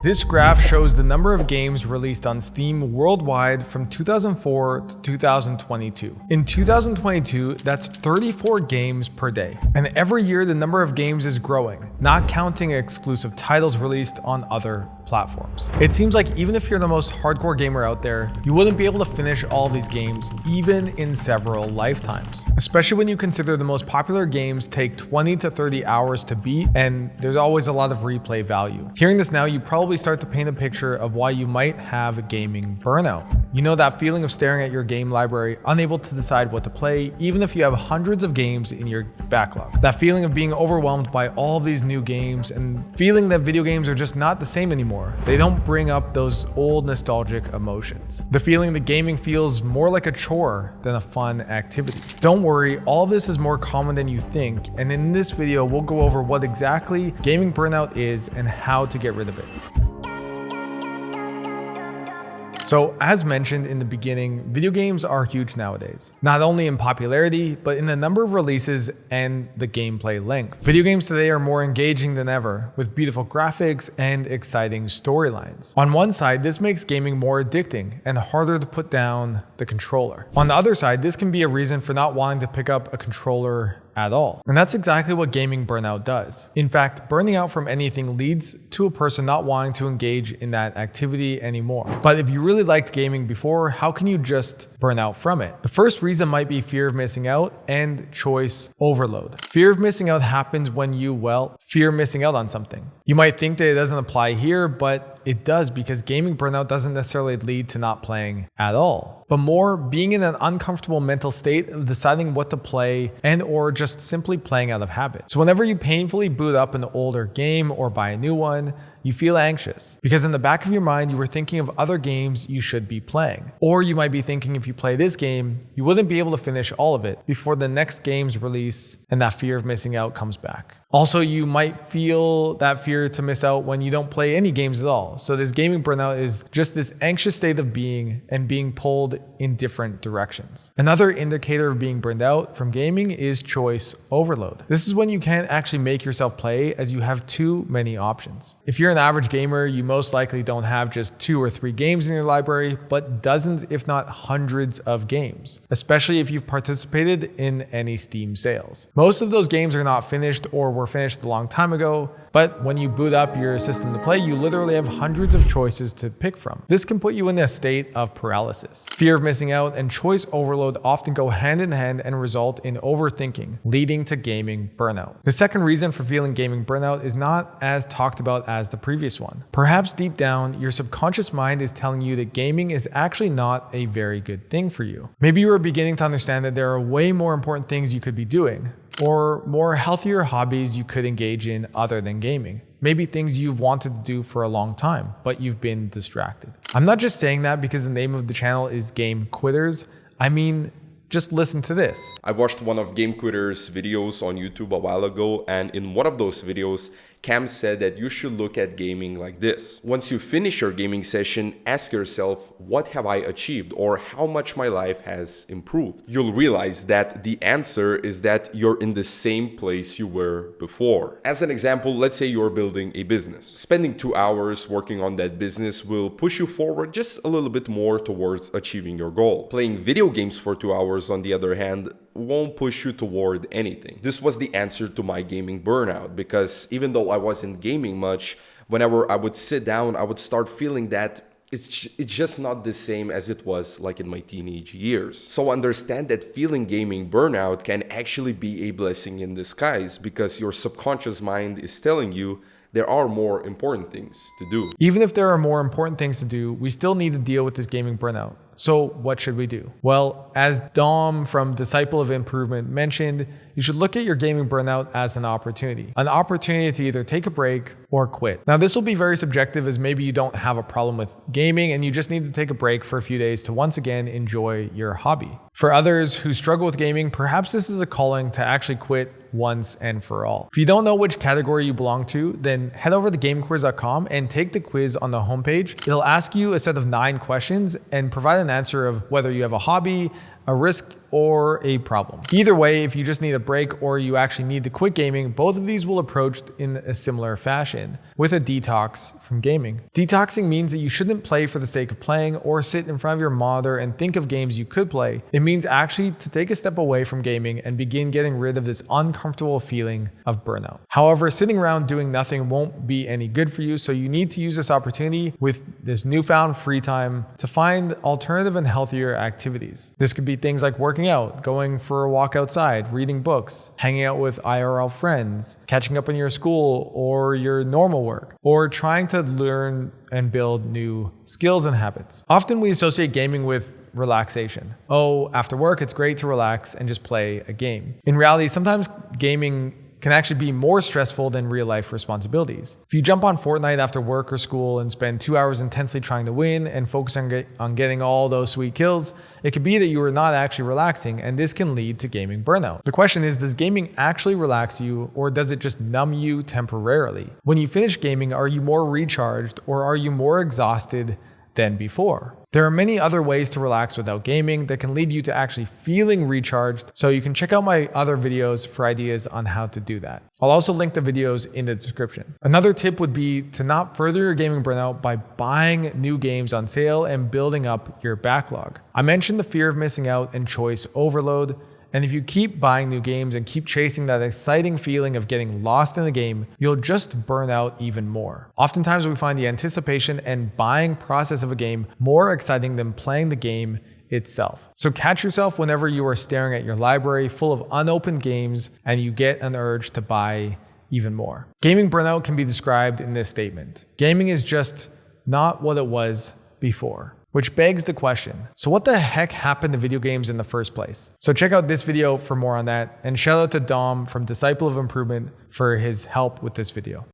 This graph shows the number of games released on Steam worldwide from 2004 to 2022. In 2022, that's 34 games per day. And every year, the number of games is growing, not counting exclusive titles released on other platforms. It seems like even if you're the most hardcore gamer out there, you wouldn't be able to finish all of these games, even in several lifetimes. Especially when you consider the most popular games take 20 to 30 hours to beat, and there's always a lot of replay value. Hearing this now, you probably start to paint a picture of why you might have gaming burnout. You know that feeling of staring at your game library, unable to decide what to play, even if you have hundreds of games in your backlog. That feeling of being overwhelmed by all of these new games and feeling that video games are just not the same anymore. They don't bring up those old nostalgic emotions. The feeling that gaming feels more like a chore than a fun activity. Don't worry, all of this is more common than you think, and in this video we'll go over what exactly gaming burnout is and how to get rid of it. So as mentioned in the beginning, video games are huge nowadays, not only in popularity, but in the number of releases and the gameplay length. Video games today are more engaging than ever, with beautiful graphics and exciting storylines. On one side, this makes gaming more addicting and harder to put down the controller. On the other side, this can be a reason for not wanting to pick up a controller at all. And that's exactly what gaming burnout does. In fact, burning out from anything leads to a person not wanting to engage in that activity anymore. But if you really liked gaming before, how can you just burn out from it? The first reason might be fear of missing out and choice overload. Fear of missing out happens when you, fear missing out on something. You might think that it doesn't apply here, but it does, because gaming burnout doesn't necessarily lead to not playing at all, but more being in an uncomfortable mental state of deciding what to play and or just simply playing out of habit. So whenever you painfully boot up an older game or buy a new one, you feel anxious because in the back of your mind, you were thinking of other games you should be playing. Or you might be thinking if you play this game, you wouldn't be able to finish all of it before the next game's release, and that fear of missing out comes back. Also, you might feel that fear to miss out when you don't play any games at all. So this gaming burnout is just this anxious state of being and being pulled in different directions. Another indicator of being burned out from gaming is choice overload. This is when you can't actually make yourself play as you have too many options. If you're an average gamer, you most likely don't have just 2 or 3 games in your library, but dozens, if not hundreds of games, especially if you've participated in any Steam sales. Most of those games are not finished or were finished a long time ago, but when you boot up your system to play, you literally have hundreds of choices to pick from. This can put you in a state of paralysis. Fear of missing out and choice overload often go hand in hand and result in overthinking, leading to gaming burnout. The second reason for feeling gaming burnout is not as talked about as the previous one. Perhaps deep down, your subconscious mind is telling you that gaming is actually not a very good thing for you. Maybe you are beginning to understand that there are way more important things you could be doing, or more healthier hobbies you could engage in other than gaming. Maybe things you've wanted to do for a long time, but you've been distracted. I'm not just saying that because the name of the channel is Game Quitters. I mean, just listen to this. I watched one of Game Quitters' videos on YouTube a while ago, and in one of those videos, Cam said that you should look at gaming like this. Once you finish your gaming session, ask yourself, what have I achieved, or how much my life has improved? You'll realize that the answer is that you're in the same place you were before. As an example, let's say you're building a business. Spending 2 hours working on that business will push you forward just a little bit more towards achieving your goal. Playing video games for 2 hours, on the other hand, won't push you toward anything. This was the answer to my gaming burnout, because even though I wasn't gaming much, whenever I would sit down, I would start feeling that it's just not the same as it was like in my teenage years. So understand that feeling gaming burnout can actually be a blessing in disguise, because your subconscious mind is telling you there are more important things to do. Even if there are more important things to do, we still need to deal with this gaming burnout. So what should we do? Well, as Dom from Disciple of Improvement mentioned, you should look at your gaming burnout as an opportunity to either take a break or quit. Now, this will be very subjective, as maybe you don't have a problem with gaming and you just need to take a break for a few days to once again enjoy your hobby. For others who struggle with gaming, perhaps this is a calling to actually quit once and for all. If you don't know which category you belong to, then head over to gamequiz.com and take the quiz on the homepage. It'll ask you a set of 9 questions and provide an answer of whether you have a hobby, a risk or a problem. Either way, if you just need a break or you actually need to quit gaming, both of these will approach in a similar fashion, with a detox from gaming. Detoxing means that you shouldn't play for the sake of playing or sit in front of your monitor and think of games you could play. It means actually to take a step away from gaming and begin getting rid of this uncomfortable feeling of burnout. However, sitting around doing nothing won't be any good for you, so you need to use this opportunity with this newfound free time to find alternative and healthier activities. This could be things like working out, going for a walk outside, reading books, hanging out with IRL friends, catching up on your school or your normal work, or trying to learn and build new skills and habits. Often we associate gaming with relaxation. Oh, after work, it's great to relax and just play a game. In reality, sometimes gaming can actually be more stressful than real life responsibilities. If you jump on Fortnite after work or school and spend 2 hours intensely trying to win and focus on getting all those sweet kills, it could be that you are not actually relaxing, and this can lead to gaming burnout. The question is, does gaming actually relax you, or does it just numb you temporarily? When you finish gaming, are you more recharged, or are you more exhausted than before? There are many other ways to relax without gaming that can lead you to actually feeling recharged, so you can check out my other videos for ideas on how to do that. I'll also link the videos in the description. Another tip would be to not further your gaming burnout by buying new games on sale and building up your backlog. I mentioned the fear of missing out and choice overload. And if you keep buying new games and keep chasing that exciting feeling of getting lost in the game, you'll just burn out even more. Oftentimes we find the anticipation and buying process of a game more exciting than playing the game itself. So catch yourself whenever you are staring at your library full of unopened games and you get an urge to buy even more. Gaming burnout can be described in this statement: gaming is just not what it was before. Which begs the question, so what the heck happened to video games in the first place? So check out this video for more on that, and shout out to Dom from Disciple of Improvement for his help with this video.